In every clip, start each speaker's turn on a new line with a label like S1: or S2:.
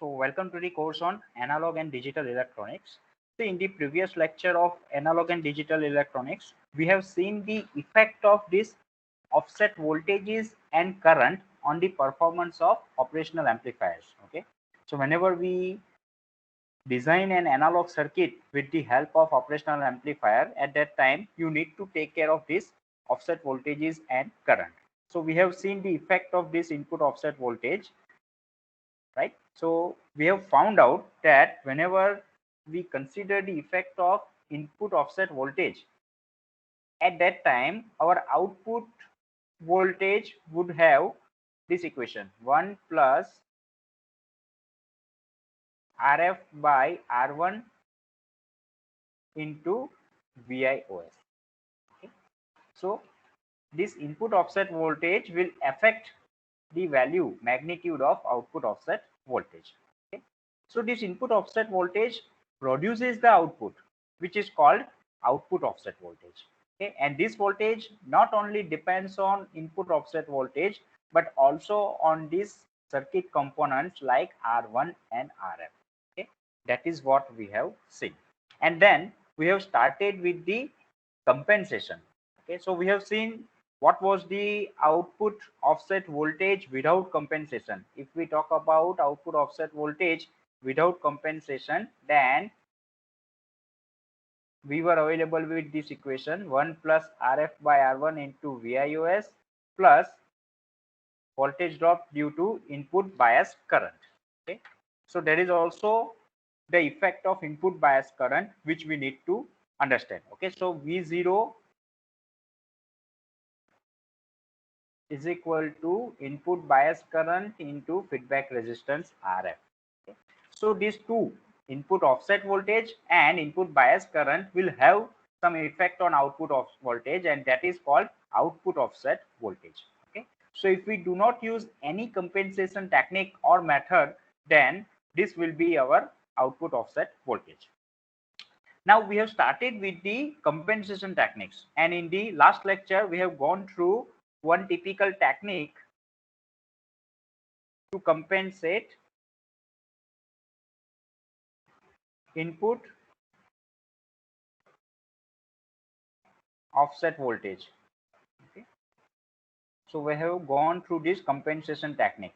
S1: So welcome to the course on analog and digital electronics. So in the previous lecture of analog and digital electronics, we have seen the effect of this offset voltages and current on the performance of operational amplifiers. Okay. So whenever we design an analog circuit with the help of operational amplifier, at that time you need to take care of this offset voltages and current. So we have seen the effect of this input offset voltage, right? So we have found out that whenever we consider the effect of input offset voltage, at that time our output voltage would have this equation 1 plus Rf by R1 into VIOS. Okay. So this input offset voltage will affect the value magnitude of output offset voltage. Okay. So this input offset voltage produces the output, which is called output offset voltage. Okay. And this voltage not only depends on input offset voltage, but also on these circuit components like R1 and Rf. Okay. That is what we have seen. And then we have started with the compensation. Okay. So we have seen what was the output offset voltage without compensation. If we talk about output offset voltage without compensation, then we were available with this equation 1 plus Rf by R1 into VIOS plus voltage drop due to input bias current. Okay. So there is also the effect of input bias current which we need to understand. Okay. So V0 is equal to input bias current into feedback resistance Rf. Okay. So these two, input offset voltage and input bias current, will have some effect on output of voltage, and that is called output offset voltage. Okay. So if we do not use any compensation technique or method, then this will be our output offset voltage. Now we have started with the compensation techniques, and in the last lecture we have gone through one typical technique to compensate input offset voltage. Okay. So we have gone through this compensation technique.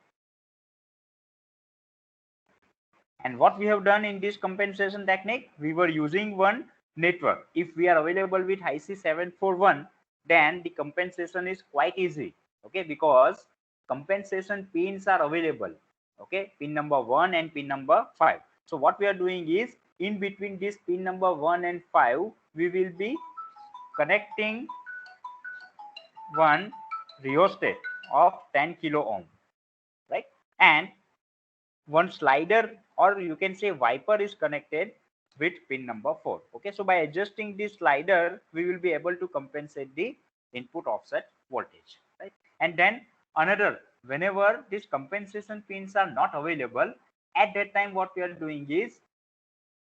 S1: And what we have done in this compensation technique, we were using one network. If we are available with IC741, then the compensation is quite easy. Okay, because compensation pins are available. Okay, pin number 1 and pin number 5. So what we are doing is, in between this pin number 1 and 5, we will be connecting one rheostat of 10 kilo ohm, right? And one slider, or you can say wiper, is connected with pin number 4. Okay, so by adjusting this slider, we will be able to compensate the input offset voltage, right? And then another, whenever these compensation pins are not available, at that time what we are doing is,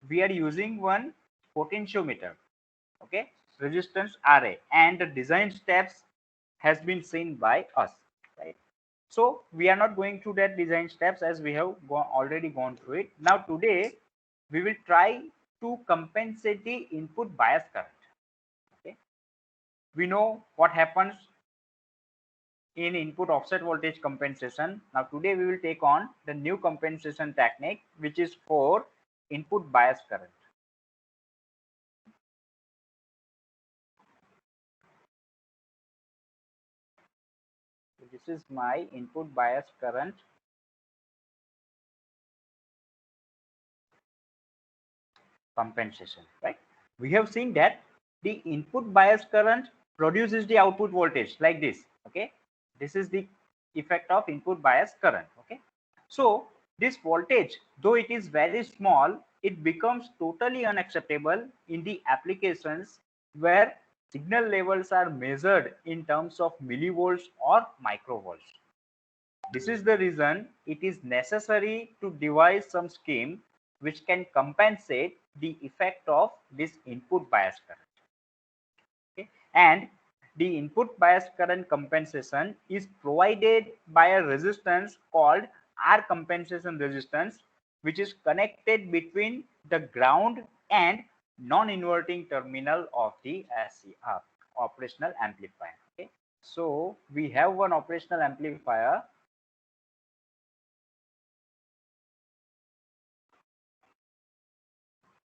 S1: we are using one potentiometer, okay, resistance array, and the design steps has been seen by us, right? So we are not going through that design steps as we have already gone through it. Now today we will try to compensate the input bias current. Okay, we know what happens in input offset voltage compensation. Now today we will take on the new compensation technique, which is for input bias current. So this is my input bias current compensation, right? We have seen that the input bias current produces the output voltage like this. Okay, this is the effect of input bias current. Okay, so this voltage, though it is very small, it becomes totally unacceptable in the applications where signal levels are measured in terms of millivolts or microvolts. This is the reason it is necessary to devise some scheme which can compensate the effect of this input bias current. Okay. And the input bias current compensation is provided by a resistance called R compensation resistance, which is connected between the ground and non-inverting terminal of the SCR, operational amplifier. Okay, so we have one operational amplifier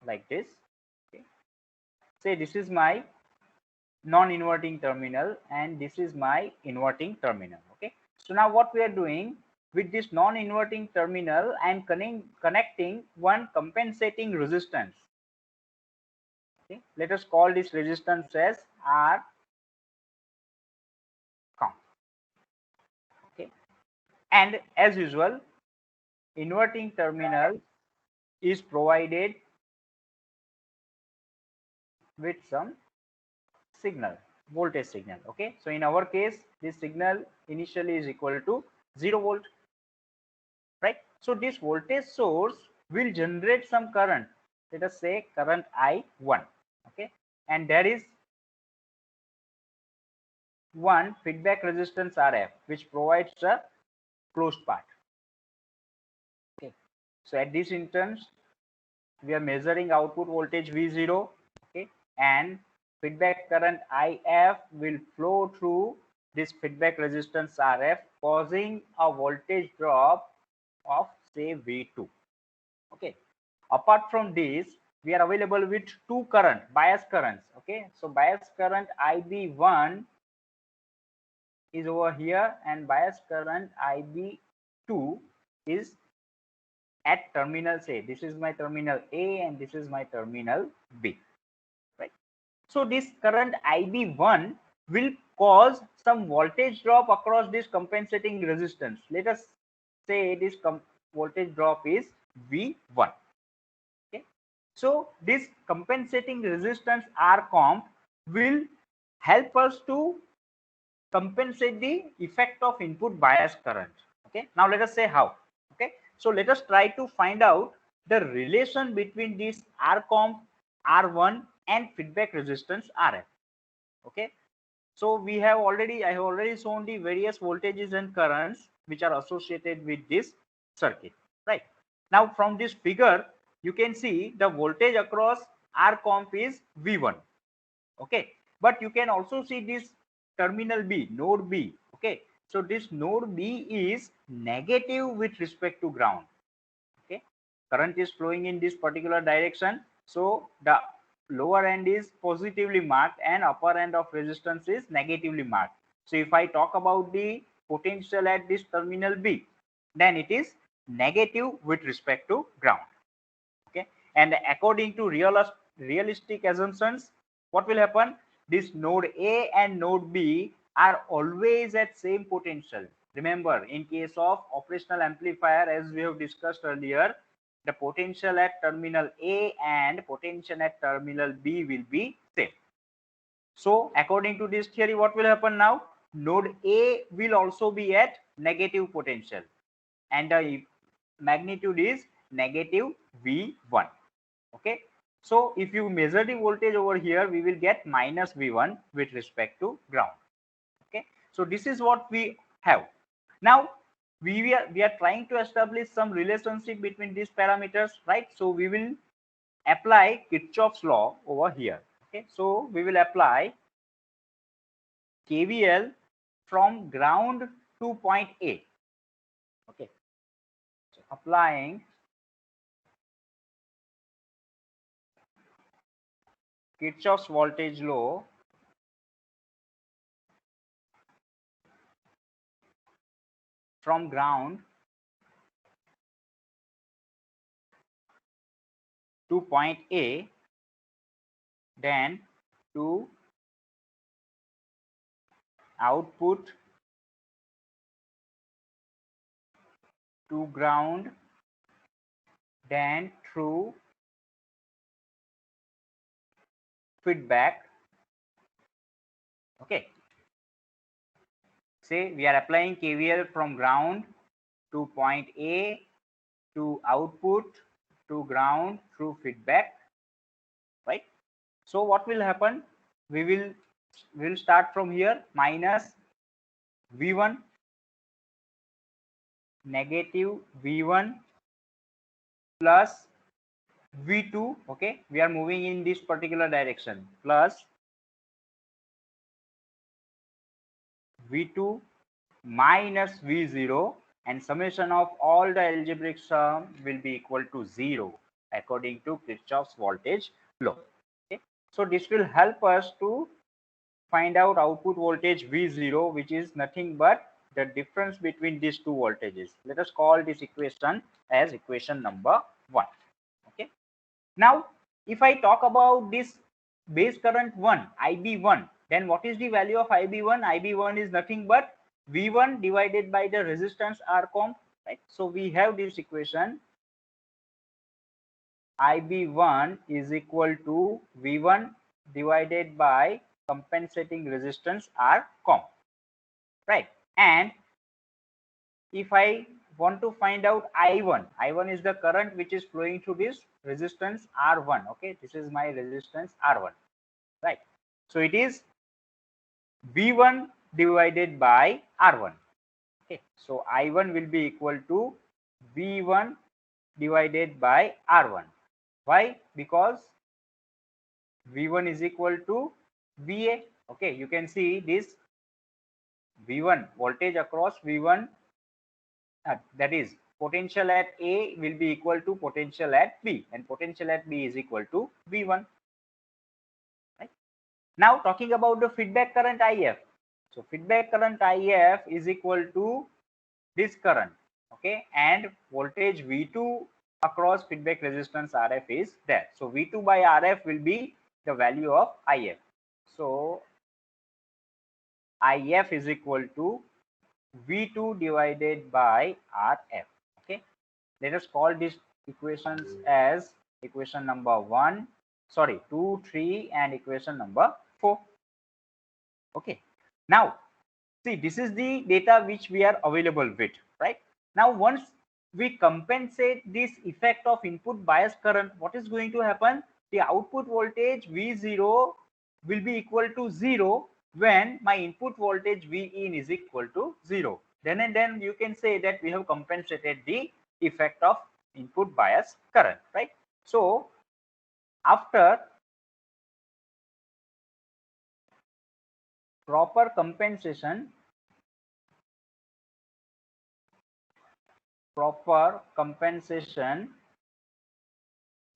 S1: like this. Okay, say this is my non-inverting terminal and this is my inverting terminal. Okay, so now what we are doing with this non-inverting terminal, I am connecting one compensating resistance. Okay, let us call this resistance as R comp. Okay, and as usual, inverting terminal is provided with some signal, voltage signal. Okay, so in our case, this signal initially is equal to 0 volt, right? So this voltage source will generate some current. Let us say current I1. Okay, and there is one feedback resistance RF which provides a closed path. Okay, so at this instance we are measuring output voltage V0. Okay, and feedback current IF will flow through this feedback resistance RF, causing a voltage drop of say V2. Okay, apart from this, we are available with two bias currents. Okay, so bias current IB1 is over here and bias current IB2 is at terminal. Say this is my terminal A and this is my terminal B, right? So this current IB1 will cause some voltage drop across this compensating resistance. Let us say this voltage drop is V1. Okay, so this compensating resistance R comp will help us to compensate the effect of input bias current. Okay, now let us say how. Okay, so let us try to find out the relation between this R comp, R1 and feedback resistance RF. Okay, so I have already shown the various voltages and currents which are associated with this circuit, right? Now from this figure you can see the voltage across R comp is V1. Okay, but you can also see this terminal B, node B. Okay, so this node B is negative with respect to ground. Okay, current is flowing in this particular direction, so the lower end is positively marked and upper end of resistance is negatively marked. So if I talk about the potential at this terminal B, then it is negative with respect to ground. Okay, and according to realistic assumptions, what will happen? This node A and node B are always at same potential. Remember, in case of operational amplifier, as we have discussed earlier, the potential at terminal A and potential at terminal B will be same. So according to this theory, what will happen now? Node A will also be at negative potential and the magnitude is negative V1. Okay, so if you measure the voltage over here, we will get minus V1 with respect to ground. Okay, so this is what we have. Now we are trying to establish some relationship between these parameters, right? So we will apply Kirchhoff's law over here. Okay, so we will apply KVL from ground to point A. Okay, so applying Kirchhoff's voltage law from ground to point A, then to output to ground, then through feedback. Okay, say we are applying KVL from ground to point A to output to ground through feedback, right? So what will happen? We will start from here, minus V1, negative V1 plus V2, okay, we are moving in this particular direction, plus V2 minus V0, and summation of all the algebraic sum will be equal to 0 according to Kirchhoff's voltage law. Okay, so this will help us to find out output voltage V0, which is nothing but the difference between these two voltages. Let us call this equation as equation number 1. Okay, now if I talk about this base current 1, IB1, then what is the value of IB1? IB1 is nothing but V1 divided by the resistance R comp, right? So we have this equation, IB1 is equal to V1 divided by compensating resistance R comp, right? And if I want to find out I1 is the current which is flowing through this resistance R1. Okay, this is my resistance R1, right? So it is V1 divided by R1. Okay, so I1 will be equal to V1 divided by R1. Why? Because V1 is equal to VA. Okay, you can see this V1 voltage across V1, that is potential at A will be equal to potential at B, and potential at B is equal to V1. Right? Now talking about the feedback current IF. So feedback current IF is equal to this current, okay, and voltage V2 across feedback resistance RF is there. So V2 by RF will be the value of IF. So IF is equal to V2 divided by RF. Okay, let us call these equations as equation number 1, sorry, 2, 3, and equation number 4. Okay, now see, this is the data which we are available with, right? Now once we compensate this effect of input bias current, what is going to happen? The output voltage V0 will be equal to 0 when my input voltage Vin is equal to 0. Then and then you can say that we have compensated the effect of input bias current, right? So after proper compensation,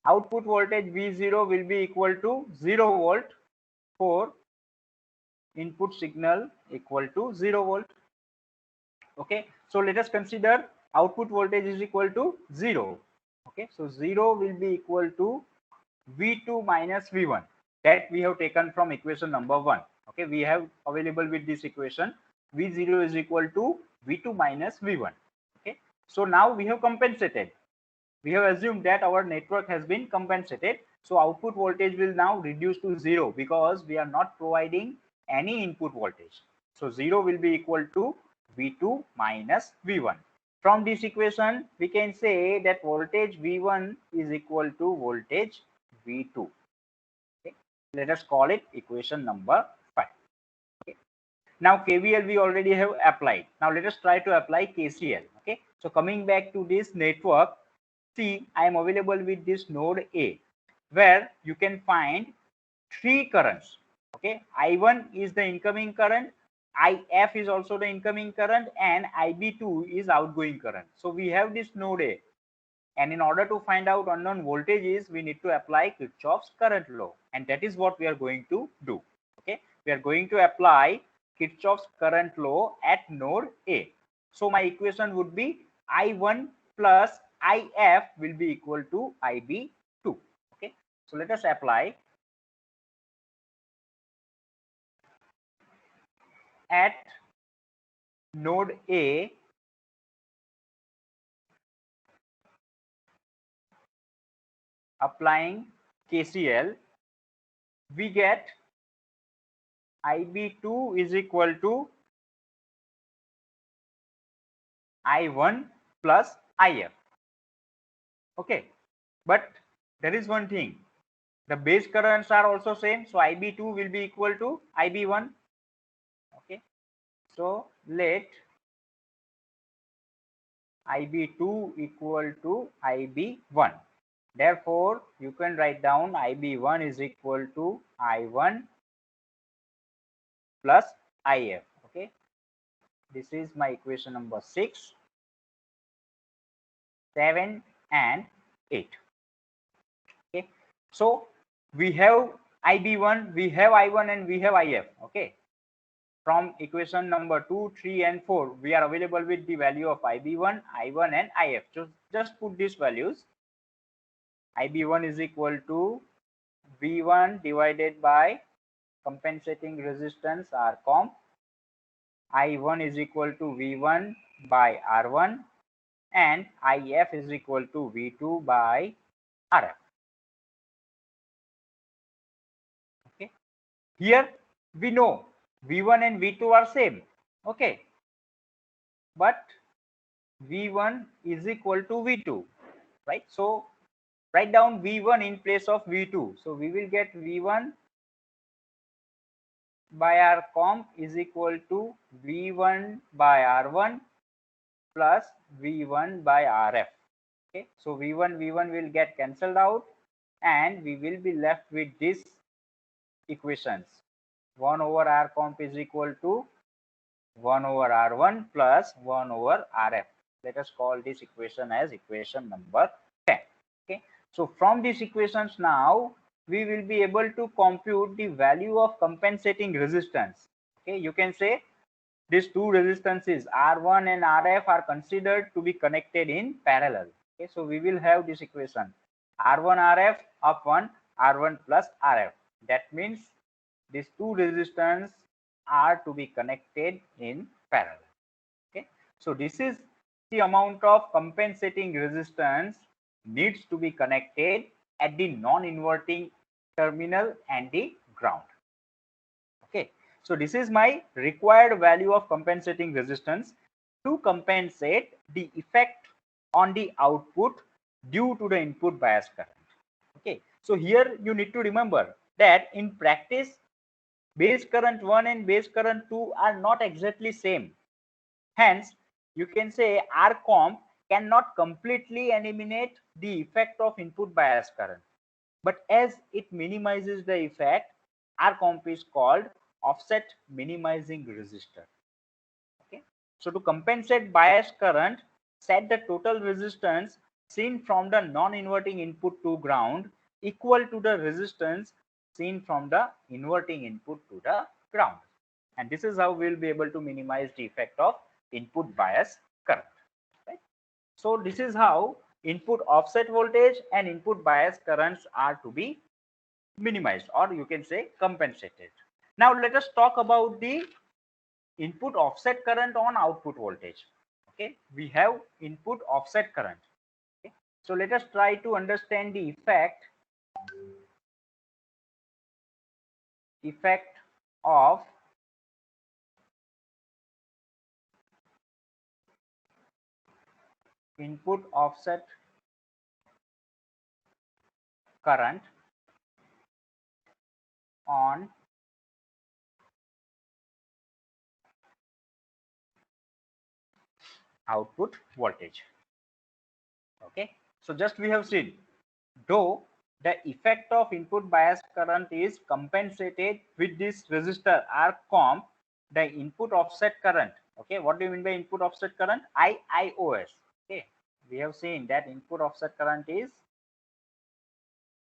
S1: output voltage V0 will be equal to 0 volt for input signal equal to 0 volt. Okay, so let us consider output voltage is equal to 0. Okay, so 0 will be equal to V2 minus V1, that we have taken from equation number 1. Okay, we have available with this equation V0 is equal to V2 minus V1. Okay, so now we have compensated. We have assumed that our network has been compensated. So output voltage will now reduce to 0 because we are not providing any input voltage. So 0 will be equal to V2 minus V1. From this equation, we can say that voltage V1 is equal to voltage V2. Okay. Let us call it equation number 5. Okay. Now KVL we already have applied. Now let us try to apply KCL. Okay. So coming back to this network, see, I am available with this node A, where you can find 3 currents. Okay, I1 is the incoming current, IF is also the incoming current, and IB2 is outgoing current. So we have this node A, and in order to find out unknown voltages, we need to apply Kirchhoff's current law, and that is what we are going to do. Okay, we are going to apply Kirchhoff's current law at node A. So my equation would be I1 plus IF will be equal to IB2. Okay, so let us apply at node A. Applying KCL, we get IB2 is equal to I1 plus IF. Okay, but there is one thing, the base currents are also same, so IB2 will be equal to IB1. Okay, so let IB2 equal to IB1. Therefore, you can write down IB1 is equal to I1 plus IF. Okay, this is my equation number 6, 7 and 8. Okay, so we have IB1, we have I1 and we have IF. Okay, from equation number 2, 3 and 4 we are available with the value of IB1, I1 and IF. Just put these values. IB1 is equal to V1 divided by compensating resistance R comp. I1 is equal to V1 by R1 and IF is equal to V2 by RF. Okay, here we know V1 and V2 are same. Okay, but V1 is equal to V2, right? So write down V1 in place of V2. So we will get V1 by R comp is equal to V1 by R1 plus V1 by RF. Okay, so V1 will get cancelled out and we will be left with these equations. 1 over R comp is equal to 1 over R1 plus 1 over RF. Let us call this equation as equation number 10. Okay, so from these equations now we will be able to compute the value of compensating resistance. Okay, you can say these two resistances R1 and RF are considered to be connected in parallel. Okay, so we will have this equation R1 RF upon R1 plus RF. That means these two resistance are to be connected in parallel. Okay, so this is the amount of compensating resistance needs to be connected at the non-inverting terminal and the ground. Okay, so this is my required value of compensating resistance to compensate the effect on the output due to the input bias current. Okay, so here you need to remember that in practice base current 1 and base current 2 are not exactly same. Hence, you can say R comp cannot completely eliminate the effect of input bias current. But as it minimizes the effect, R comp is called offset minimizing resistor. Okay, so to compensate bias current, set the total resistance seen from the non-inverting input to ground equal to the resistance seen from the inverting input to the ground. And this is how we'll be able to minimize the effect of input bias current. Right? So this is how input offset voltage and input bias currents are to be minimized, or you can say compensated. Now let us talk about the input offset current on output voltage. Okay, we have input offset current. Okay, so let us try to understand the effect of input offset current on output voltage. Okay, so just we have seen, though the effect of input bias current is compensated with this resistor R comp, the input offset current. Okay, what do you mean by input offset current? IOS. Okay, we have seen that input offset current is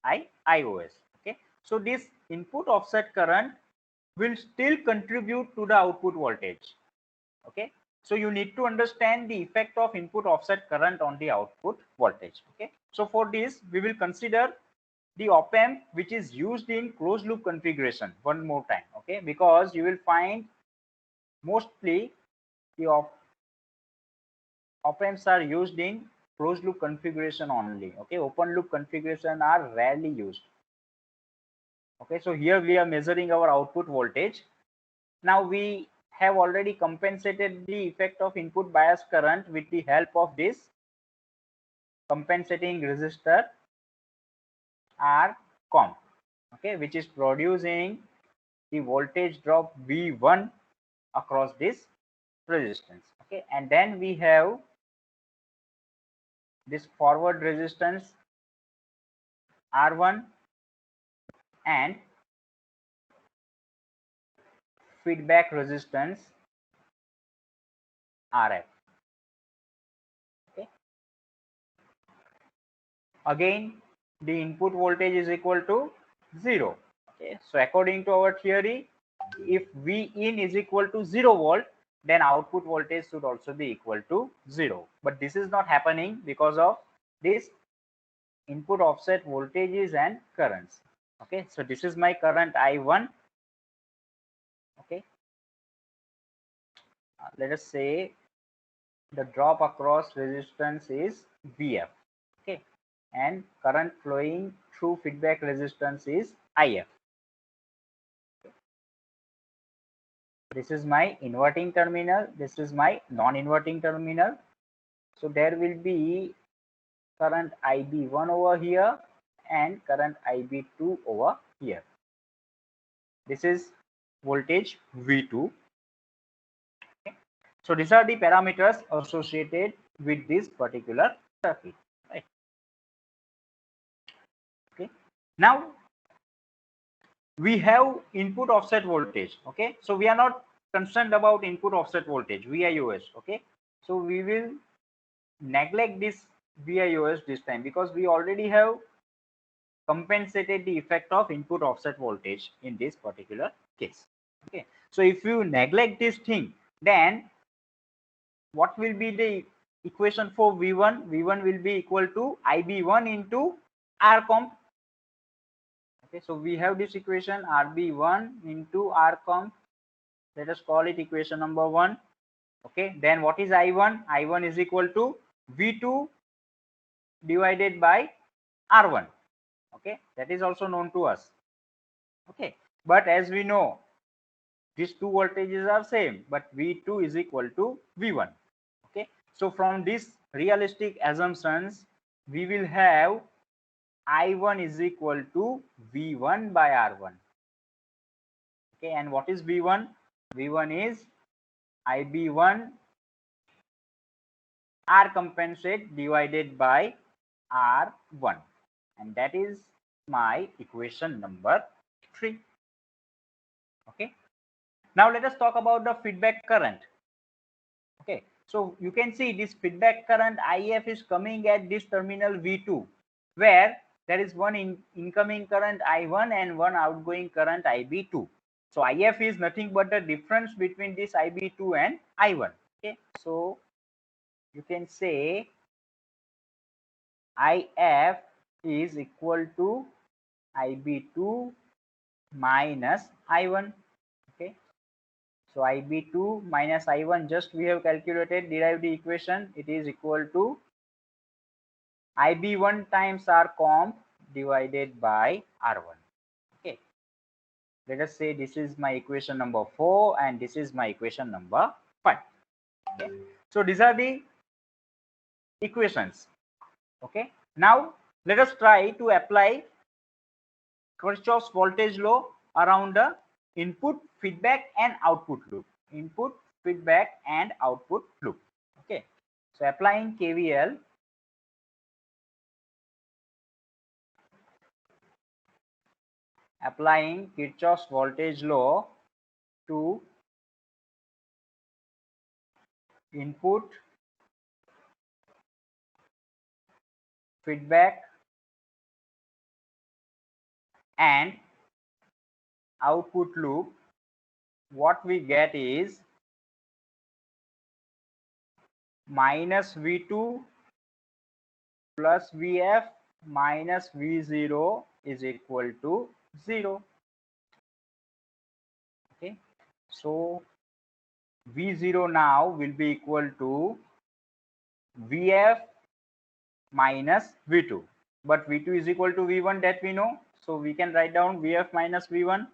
S1: IOS. Okay, so this input offset current will still contribute to the output voltage. Okay, so you need to understand the effect of input offset current on the output voltage. Okay, so for this we will consider the op amp which is used in closed loop configuration one more time. Okay, because you will find mostly the op amps are used in closed loop configuration only. Okay, open loop configuration are rarely used. Okay, so here we are measuring our output voltage. Now we have already compensated the effect of input bias current with the help of this compensating resistor R comp, okay, which is producing the voltage drop V1 across this resistance. Okay, and then we have this forward resistance R1 and feedback resistance RF. Okay. Again, the input voltage is equal to 0. Okay. So according to our theory, if V in is equal to 0 volt, then output voltage should also be equal to 0. But this is not happening because of this input offset voltages and currents. Okay. So this is my current I1. Okay. Let us say the drop across resistance is Vf. Okay. And current flowing through feedback resistance is If. This is my inverting terminal, this is my non-inverting terminal. So there will be current IB1 over here and current IB2 over here. This is voltage V2. Okay. So these are the parameters associated with this particular circuit. Right. Okay. Now we have input offset voltage. Okay. So we are not concerned about input offset voltage, VIOS. Okay. So we will neglect this VIOS this time because we already have compensated the effect of input offset voltage in this particular case. Okay. So if you neglect this thing, then what will be the equation for V1? V1 will be equal to IB1 into R comp. Okay. So we have this equation RB1 into R comp. Let us call it equation number 1. Okay. Then what is I1? I1 is equal to V2 divided by R1. Okay. That is also known to us. Okay. But as we know, these two voltages are same, but V2 is equal to V1. Okay. So from these realistic assumptions, we will have I1 is equal to V1 by R1. Okay. And what is V1? V1 is IB1 R compensate divided by R1. And that is my equation number 3. Okay. Now let us talk about the feedback current. Okay. So you can see this feedback current IF is coming at this terminal V2, where there is one incoming current I1 and one outgoing current IB2. So IF is nothing but the difference between this IB2 and I1. Okay. So you can say IF is equal to IB2 minus I1. Okay. So IB2 minus I1, just we have calculated, derived the equation. It is equal to IB1 times R comp divided by R1. Okay. Let us say this is my equation number 4 and this is my equation number 5. Okay. So these are the equations. Okay. Now let us try to apply Kirchhoff's voltage law around the input, feedback and output loop. Input, feedback and output loop. Okay. So applying KVL, applying Kirchhoff's voltage law to input, feedback and output loop, what we get is minus V2 plus Vf minus V0 is equal to 0. Okay. So V0 now will be equal to Vf minus V2. But V2 is equal to V1, that we know. So we can write down Vf minus V1.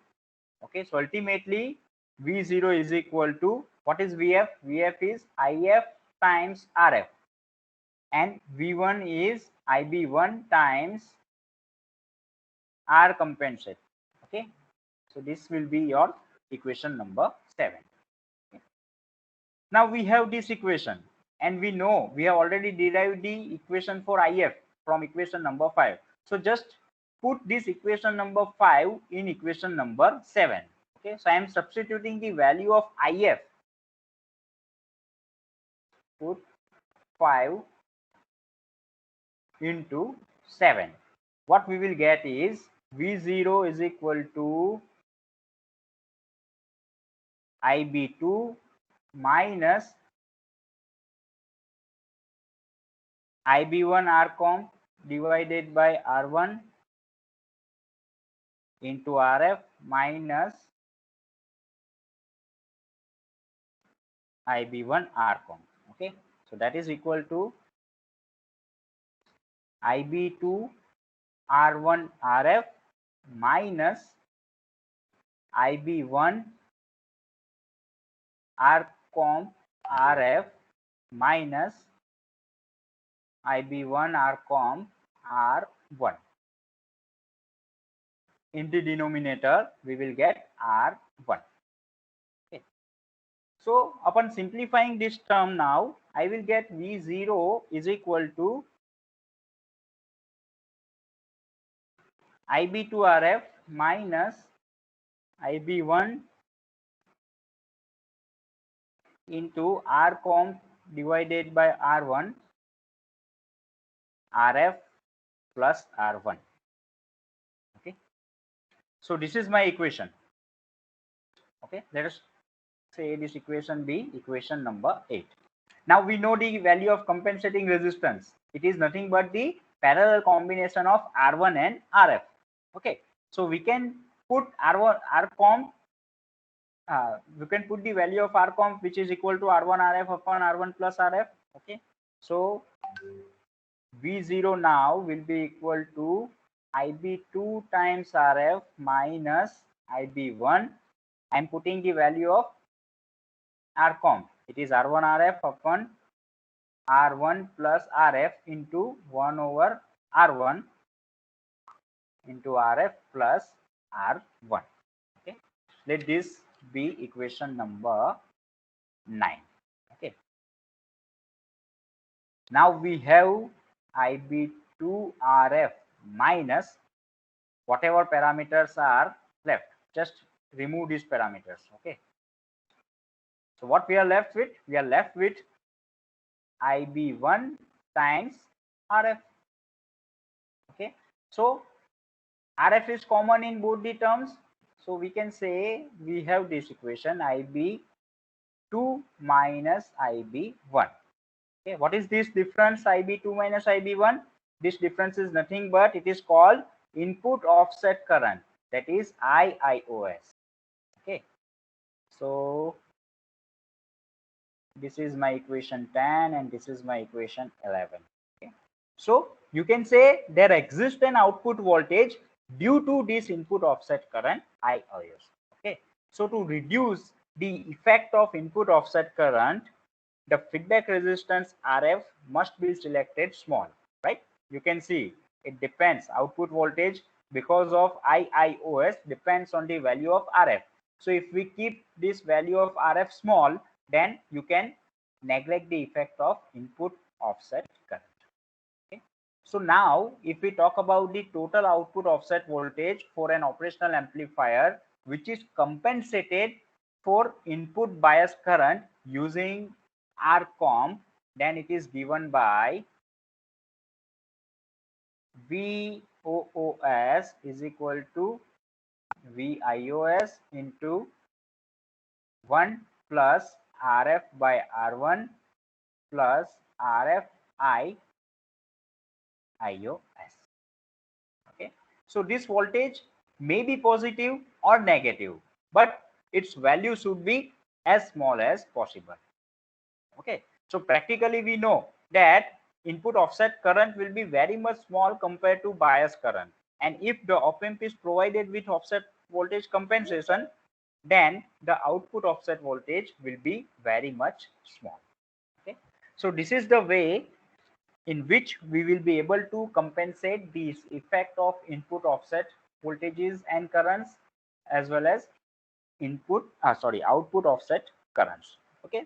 S1: Okay. So ultimately V0 is equal to, what is Vf? Vf is If times Rf. And V1 is IB1 times R compensate. Okay. So this will be your equation number 7. Okay. Now we have this equation and we know we have already derived the equation for IF from equation number 5. So just put this equation number 5 in equation number 7. Okay, so I am substituting the value of IF. Put 5 into 7. What we will get is V0 is equal to IB2 minus IB1 RCOM divided by R1 into RF minus IB1 RCOM. Okay, so that is equal to IB2 R1 RF minus IB1 RCOM RF minus IB1 RCOM R1. In the denominator, we will get R1. Okay. So upon simplifying this term now, I will get V0 is equal to IB2 RF minus IB1 into RCOM divided by R1 RF plus R1. Okay, so this is my equation. Okay, let us say this equation be equation number 8. Now we know the value of compensating resistance. It is nothing but the parallel combination of R1 and RF. Okay, so we can put R1 RCOM. We can put the value of RCOM, which is equal to R1 RF upon R1 plus RF. Okay, so V0 now will be equal to IB2 times RF minus IB1. I am putting the value of RCOM. It is R1 RF upon R1 plus RF into 1 over R1 into RF plus R1. Okay, let this be equation number 9. Okay, now we have IB2 RF minus whatever parameters are left. Just remove these parameters. Okay, so what we are left with? We are left with IB1 times RF. Okay, so RF is common in both the terms, so we can say we have this equation IB2 minus IB1. Okay, what is this difference IB2 minus IB1? This difference is nothing but it is called input offset current, that is IIOS. Okay, so this is my equation 10 and this is my equation 11. Okay, so you can say there exists an output voltage due to this input offset current IIOS. Okay, so to reduce the effect of input offset current, the feedback resistance RF must be selected small, right? You can see it depends, output voltage because of IIOS depends on the value of RF. So if we keep this value of RF small, then you can neglect the effect of input offset current. Okay, so now if we talk about the total output offset voltage for an operational amplifier which is compensated for input bias current using RCOM, then it is given by VOOS is equal to VIOS into 1 plus RF by R1 plus RF IOS. Okay, so this voltage may be positive or negative, but its value should be as small as possible. Okay, so practically we know that input offset current will be very much small compared to bias current, and if the op-amp is provided with offset voltage compensation, then the output offset voltage will be very much small. Okay, so this is the way in which we will be able to compensate this effect of input offset voltages and currents as well as output offset currents. Okay,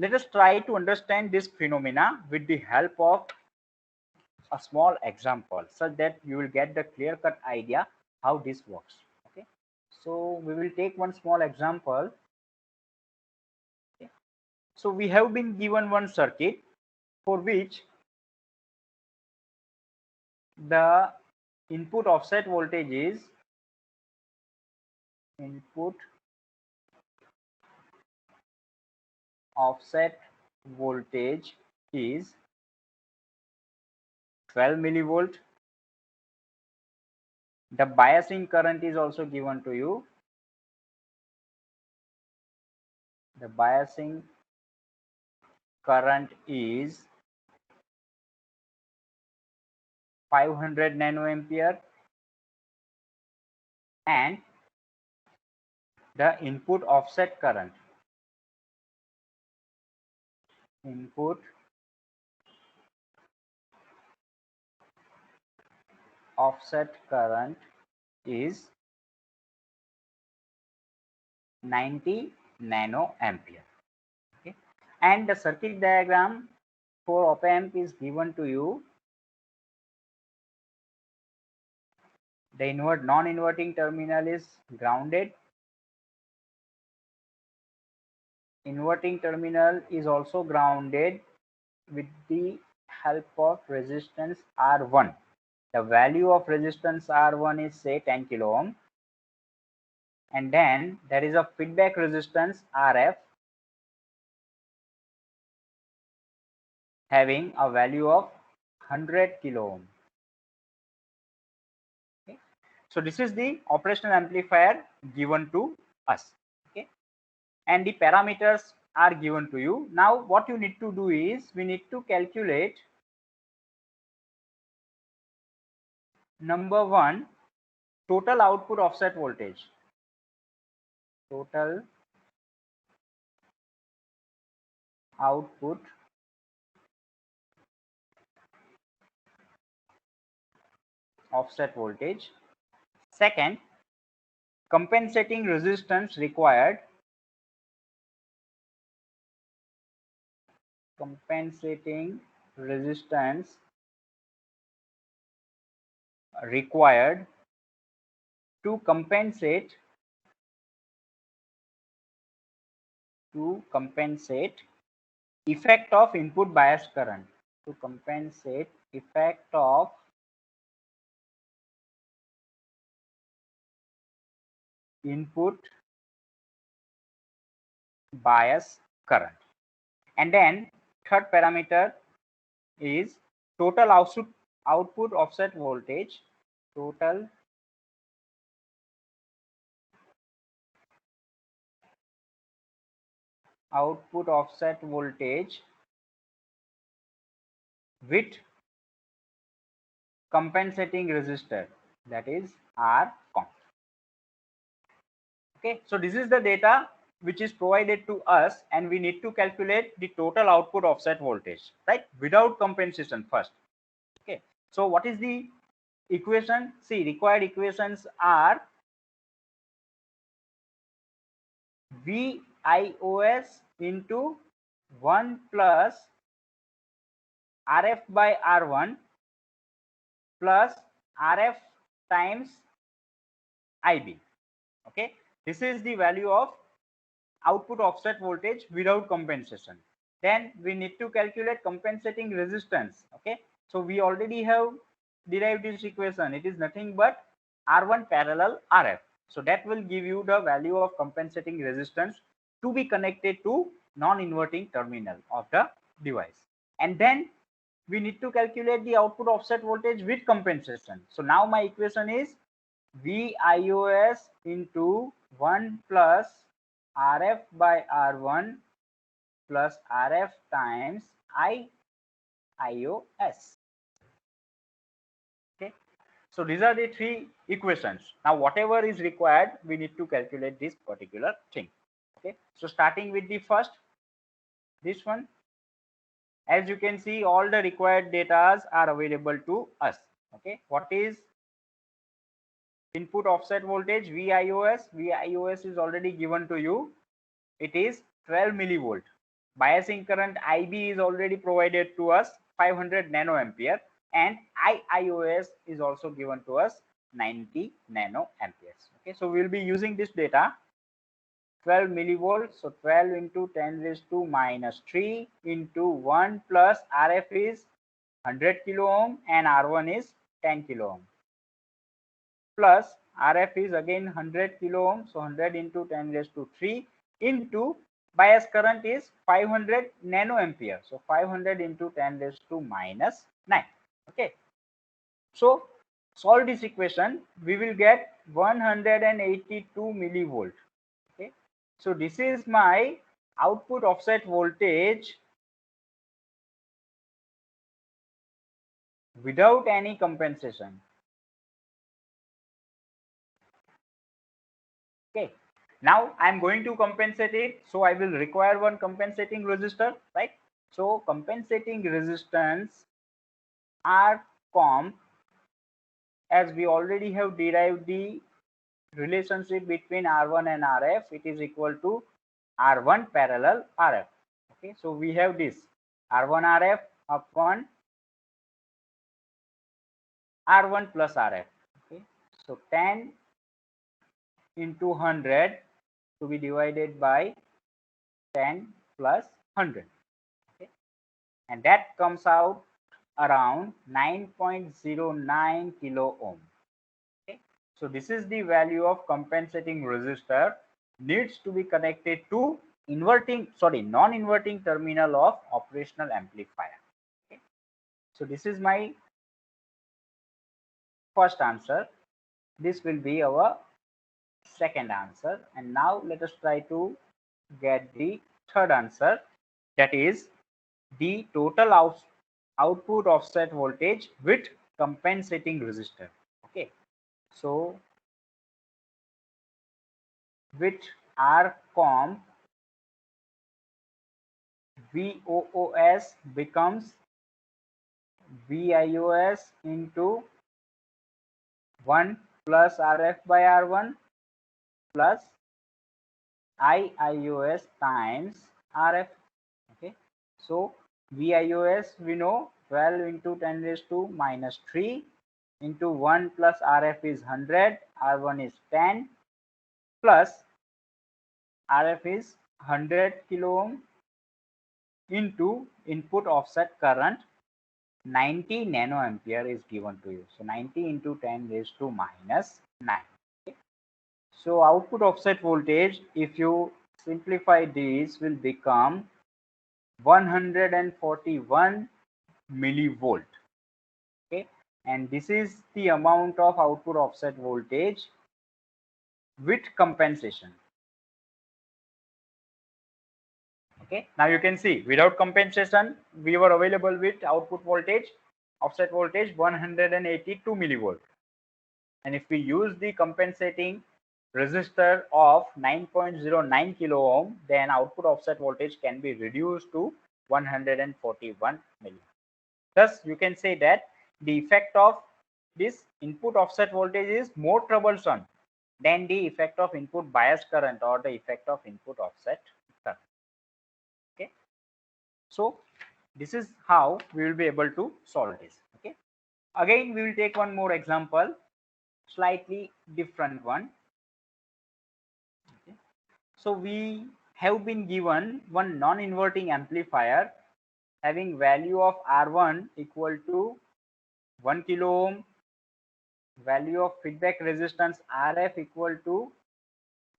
S1: Let us try to understand this phenomena with the help of a small example so that you will get the clear-cut idea how this works. Okay, so we will take one small example. Okay. So we have been given one circuit for which the input offset voltage is input offset voltage is 12 millivolt. The biasing current is also given to you. The biasing current is 500 nanoampere, and the input offset current is 90 nanoampere. Okay, and the circuit diagram for op amp is given to you. The non-inverting terminal is grounded. Inverting terminal is also grounded with the help of resistance R1. The value of resistance R1 is say 10 kilo ohm, and then there is a feedback resistance RF having a value of 100 kilo ohm. Okay. So this is the operational amplifier given to us. Okay, and the parameters are given to you. Now what you need to do is we need to calculate number one, total output offset voltage. Total output offset voltage. Second, compensating resistance required. Compensating resistance required to compensate effect of input bias current. To compensate effect of input bias current. And then third parameter is total output offset voltage. Total output offset voltage with compensating resistor, that is R const. Okay, so this is the data which is provided to us, and we need to calculate the total output offset voltage, right, without compensation first. Okay, so what is the equation? See, required equations are VIOS into 1 plus RF by R1 plus RF times IB. Okay, this is the value of output offset voltage without compensation. Then we need to calculate compensating resistance. Okay, so we already have derived this equation. It is nothing but R1 parallel RF. So that will give you the value of compensating resistance to be connected to non-inverting terminal of the device. And then we need to calculate the output offset voltage with compensation. So now my equation is VIOS into 1 plus RF by R1 plus RF times IOS. Okay, so these are the three equations. Now whatever is required, we need to calculate this particular thing. Okay, so starting with the first, this one, as you can see, all the required data are available to us. Okay, what is input offset voltage? VIOS is already given to you. It is 12 millivolt. biasing current IB is already provided to us 500 nanoampere, and IIOS is also given to us 90 nanoamperes. Okay, so we'll be using this data 12 millivolts, so 12 into 10 raised to minus 3 into 1 plus RF is 100 kilo ohm and R1 is 10 kilo ohm, plus RF is again 100 kilo ohm, so 100 into 10 raised to 3 into bias current is 500 nanoampere, so 500 into 10 raised to minus 9. Okay, so solve this equation, we will get 182 millivolt. Okay, so this is my output offset voltage without any compensation. Okay, now I'm going to compensate it, so I will require one compensating resistor, right? So compensating resistance R comp, as we already have derived the relationship between R1 and RF, it is equal to R1 parallel RF. Okay, so we have this R1 RF upon R1 plus RF. Okay, so 10 into 100 to be divided by 10 plus 100. Okay, and that comes out around 9.09 kilo ohm. Okay, so this is the value of compensating resistor needs to be connected to non-inverting terminal of operational amplifier. Okay, so this is my first answer. This will be our second answer, and now let us try to get the third answer, that is the total output offset voltage with compensating resistor. Okay, so with R comp, VOOS becomes VIOS into 1 plus RF by R1 plus IIOS times RF. Okay, so VIOS we know 12 into 10 raised to minus 3 into 1 plus RF is 100, R1 is 10 plus RF is 100 kilo ohm into input offset current 90 nanoampere is given to you. So 90 into 10 raised to minus 9. Okay. So output offset voltage, if you simplify this, will become 141 millivolt. Okay, and this is the amount of output offset voltage with compensation. Okay, now you can see without compensation we were available with output voltage offset voltage 182 millivolt, and if we use the compensating resistor of 9.09 kilo ohm, then output offset voltage can be reduced to 141 millivolt. Thus you can say that the effect of this input offset voltage is more troublesome than the effect of input bias current or the effect of input offset current. Okay, so this is how we will be able to solve this. Okay, again we will take one more example, slightly different one. Okay, so we have been given one non-inverting amplifier having value of R1 equal to 1 kilo ohm, value of feedback resistance RF equal to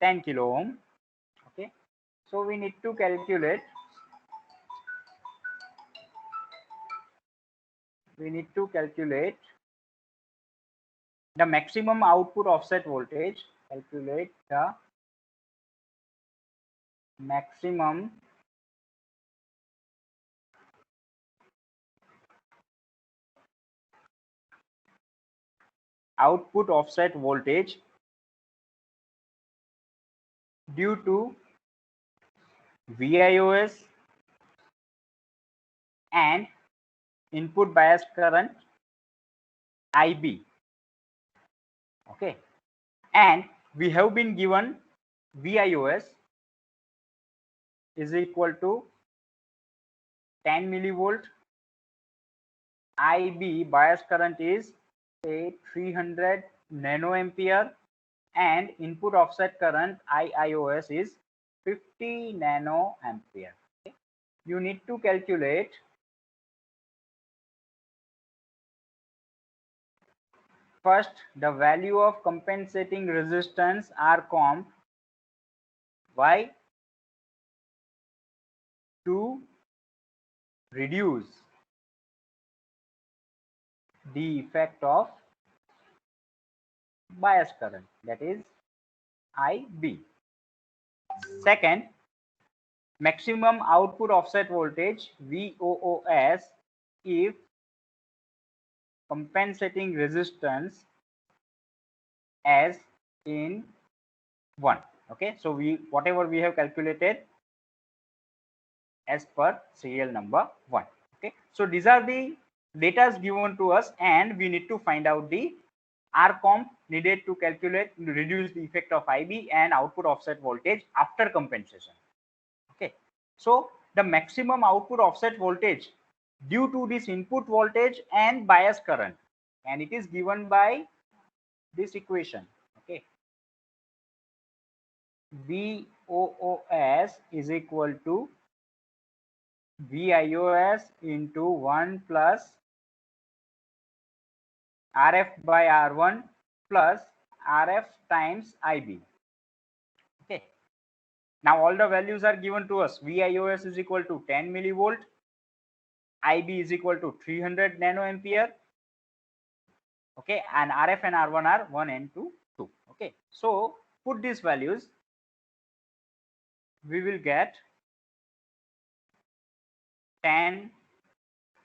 S1: 10 kilo ohm. Okay, so we need to calculate the maximum output offset voltage. Calculate the maximum output offset voltage due to VIOS and input bias current IB. Okay, and we have been given VIOS is equal to 10 millivolt. IB bias current is say 300 nanoampere, and input offset current IIOS is 50 nanoampere. Okay. You need to calculate first the value of compensating resistance R comp. Why? To reduce the effect of bias current, that is IB. Second, maximum output offset voltage VOOS if compensating resistance as in 1. Okay, so we whatever we have calculated as per serial number 1. Okay, so these are the data given to us, and we need to find out the R comp needed to calculate reduce the effect of IB and output offset voltage after compensation. Okay, so the maximum output offset voltage due to this input voltage and bias current, and it is given by this equation. Okay, VOOS is equal to VIOS into 1 plus RF by R1 plus RF times IB. Okay, now all the values are given to us. VIOS is equal to 10 millivolt, IB is equal to 300 nanoampere. Okay, and RF and R1 are 1 and 2. Okay, so put these values, we will get 10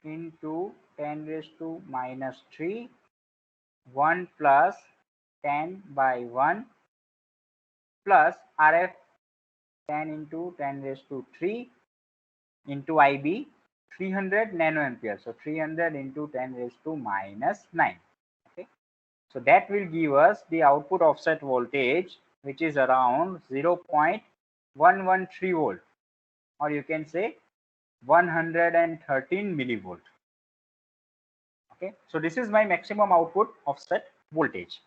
S1: into 10 raised to minus 3, 1 plus 10 by 1 plus RF 10 into 10 raised to 3 into IB 300 nanoampere. So 300 into 10 raised to minus 9. Okay, so that will give us the output offset voltage, which is around 0.113 volt, or you can say 113 millivolt. Okay, so this is my maximum output offset voltage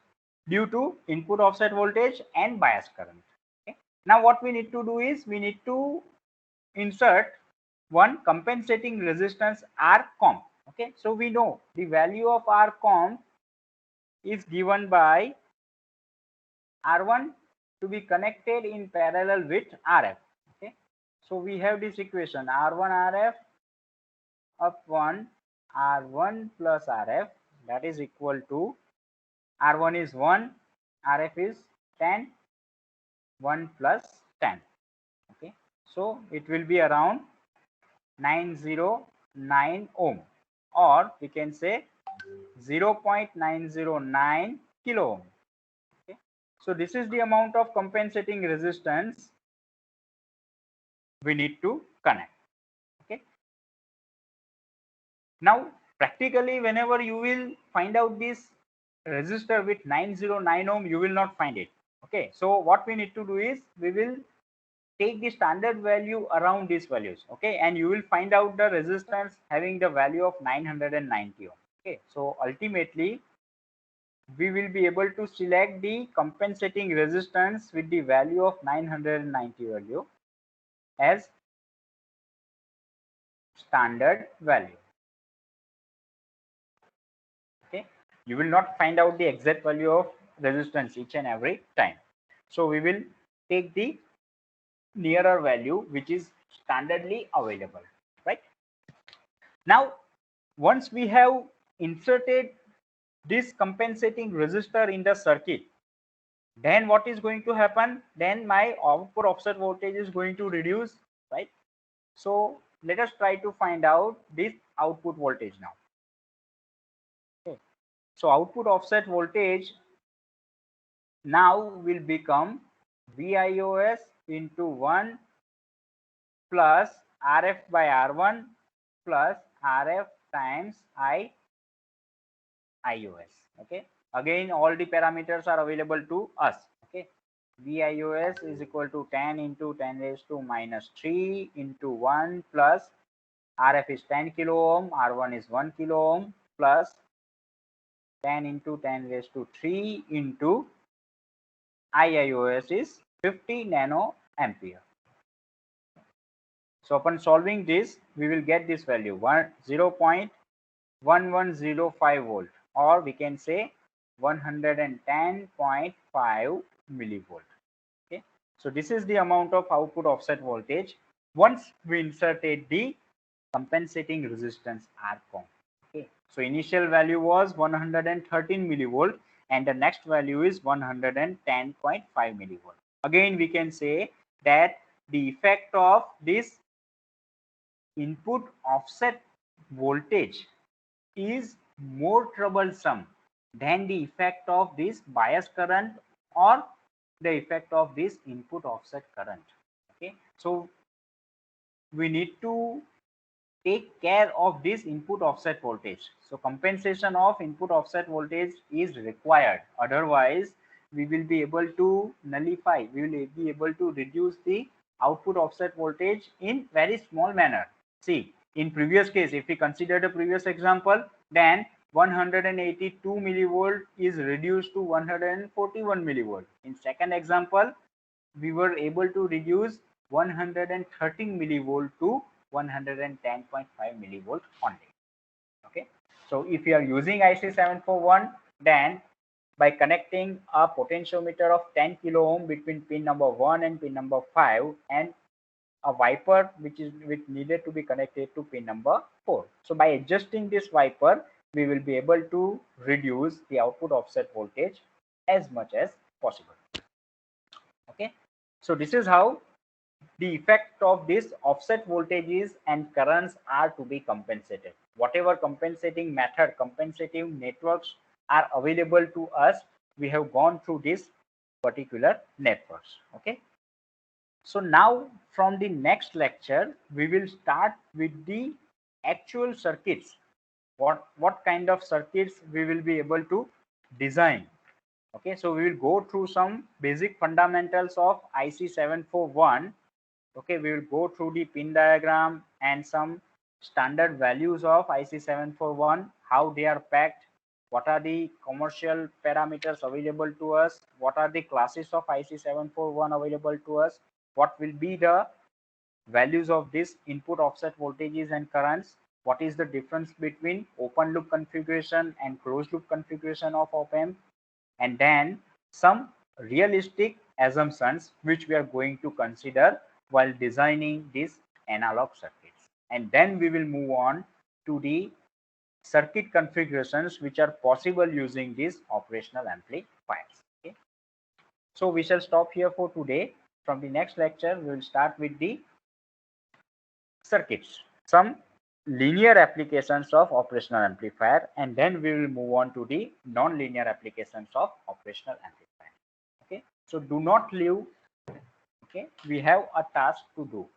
S1: due to input offset voltage and bias current. Okay, now what we need to do is we need to insert one compensating resistance R comp. Okay, so we know the value of R comp is given by R1 to be connected in parallel with RF. Okay, so we have this equation R1 RF upon R1 plus RF, that is equal to R1 is 1, RF is 10, 1 plus 10. Okay, so it will be around 909 ohm, or we can say 0.909 kilo ohm. Okay, so this is the amount of compensating resistance we need to connect. Okay, now practically whenever you will find out this resistor with 909 ohm, you will not find it. Okay, so what we need to do is we will take the standard value around these values. Okay, and you will find out the resistance having the value of 990 ohm. Okay, so ultimately we will be able to select the compensating resistance with the value of 990 value as standard value. Okay, you will not find out the exact value of resistance each and every time, so we will take the nearer value which is standardly available. Right, now once we have inserted this compensating resistor in the circuit, then what is going to happen? Then my output offset voltage is going to reduce, right? So let us try to find out this output voltage now. Okay, so output offset voltage now will become VIOS into 1 plus RF by R1 plus RF times IOS. Okay, again all the parameters are available to us. Okay, VIOS is equal to 10 into 10 raised to minus 3 into 1 plus RF is 10 kilo ohm, R1 is 1 kilo ohm plus 10 into 10 raised to 3 into IIOS is 50 nano ampere. So upon solving this, we will get this value 0.1105 volt, or we can say 110.5 millivolt. Okay, so this is the amount of output offset voltage once we inserted the compensating resistance R-com. Okay, so initial value was 113 millivolt and the next value is 110.5 millivolt. Again, we can say that the effect of this input offset voltage is more troublesome than the effect of this bias current or the effect of this input offset current. Okay, so we need to take care of this input offset voltage. So compensation of input offset voltage is required. Otherwise, we will be able to nullify, we will be able to reduce the output offset voltage in very small manner. See, in previous case, if we consider the previous example, then 182 millivolt is reduced to 141 millivolt. In second example, we were able to reduce 113 millivolt to 110.5 millivolt only. Okay, so if you are using IC741, then by connecting a potentiometer of 10 kilo ohm between pin number 1 and pin number 5 and a wiper which needed to be connected to pin number 4. So by adjusting this wiper, we will be able to reduce the output offset voltage as much as possible. Okay, so this is how the effect of this offset voltages and currents are to be compensated. Whatever compensating method, compensating networks are available to us, we have gone through this particular networks. Okay, so now from the next lecture, we will start with the actual circuits. What kind of circuits we will be able to design. Okay, so we will go through some basic fundamentals of IC741. Okay, we will go through the pin diagram and some standard values of IC741, how they are packed, what are the commercial parameters available to us, what are the classes of IC741 available to us, what will be the values of this input offset voltages and currents, what is the difference between open loop configuration and closed loop configuration of op-amp, and then some realistic assumptions which we are going to consider while designing these analog circuits. And then we will move on to the circuit configurations which are possible using these operational amplifiers. Okay, so we shall stop here for today. From the next lecture, we will start with the circuits, some linear applications of operational amplifier, and then we will move on to the non-linear applications of operational amplifier. Okay, so do not leave. Okay, we have a task to do.